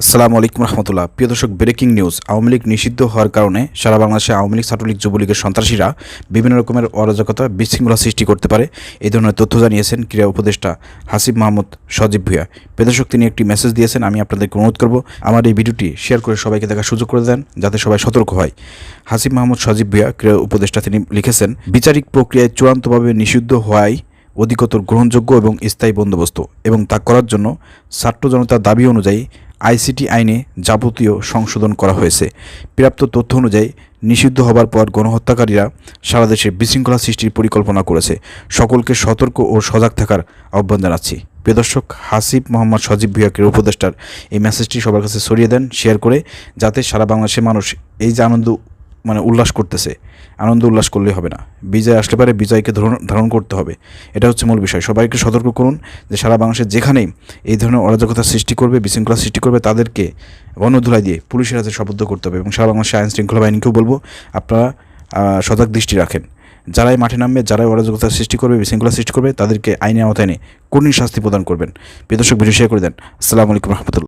আসসালামু আলাইকুম রহমতুল্লাহ। প্রিয় দর্শক, ব্রেকিং নিউজ। আওয়ামী লীগ নিষিদ্ধ হওয়ার কারণে সারা বাংলাদেশে আওয়ামী লীগ, ছাত্রলীগ, যুবলীগের সন্ত্রাসীরা বিভিন্ন রকমের অরাজকতা, বিশৃঙ্খলা সৃষ্টি করতে পারে, এই ধরনের তথ্য জানিয়েছেন ক্রীড়া উপদেষ্টা হাসিব মাহমুদ সজীব ভুঁইয়া। প্রিয় দর্শক, তিনি একটি মেসেজ দিয়েছেন। আমি আপনাদেরকে অনুরোধ করব আমার এই ভিডিওটি শেয়ার করে সবাইকে দেখার সুযোগ করে দেন, যাতে সবাই সতর্ক হয়। হাসিব মাহমুদ সজীব ভুঁইয়া, ক্রীড়া উপদেষ্টা, তিনি লিখেছেন, বিচারিক প্রক্রিয়ায় চূড়ান্তভাবে নিষিদ্ধ হওয়ায় অধিকতর গ্রহণযোগ্য এবং স্থায়ী বন্দোবস্ত, এবং তা করার জন্য ছাত্র জনতার দাবি অনুযায়ী আইসিটি আইনে যাবতীয় সংশোধন করা হয়েছে। প্রাপ্ত তথ্য অনুযায়ী নিষিদ্ধ হবার পর গণহত্যাকারীরা সারা দেশে বিশৃঙ্খলা সৃষ্টির পরিকল্পনা করেছে। সকলকে সতর্ক ও সজাগ থাকার আহ্বান জানাচ্ছি। প্রিয় দর্শক, হাসিব মোহাম্মদ সজীব ভুঁইয়াকে উপদেষ্টার এই মেসেজটি সবার কাছে ছড়িয়ে দেন, শেয়ার করে, যাতে সারা বাংলাদেশের মানুষ এই যে উল্লাস করতেছে, আনন্দ উল্লাস করলেই হবে না, বিজয় আসলে পারে বিজয়কে ধারণ করতে হবে। এটা হচ্ছে মূল বিষয়। সবাইকে সতর্ক করুন যে সারা বাংলাদেশে যেখানেই এই ধরনের অরাজকতা সৃষ্টি করবে, বিশৃঙ্খলা সৃষ্টি করবে, তাদেরকে গণধুলাই দিয়ে পুলিশের হাতে সোপর্দ করতে হবে। এবং সারা বাংলাদেশের আইন শৃঙ্খলা বাহিনীকেও বলবো, আপনারা সজাগ দৃষ্টি রাখেন। যারাই মাঠে নামবে, যারাই অরাজকতা সৃষ্টি করবে, বিশৃঙ্খলা সৃষ্টি করবে, তাদেরকে আইনের আওতায় এনে কঠিন শাস্তি প্রদান করবেন। প্রিয় দর্শক, ভিডিও শেয়ার করে দেন। আসসালামু আলাইকুম রহমতুল্লাহ।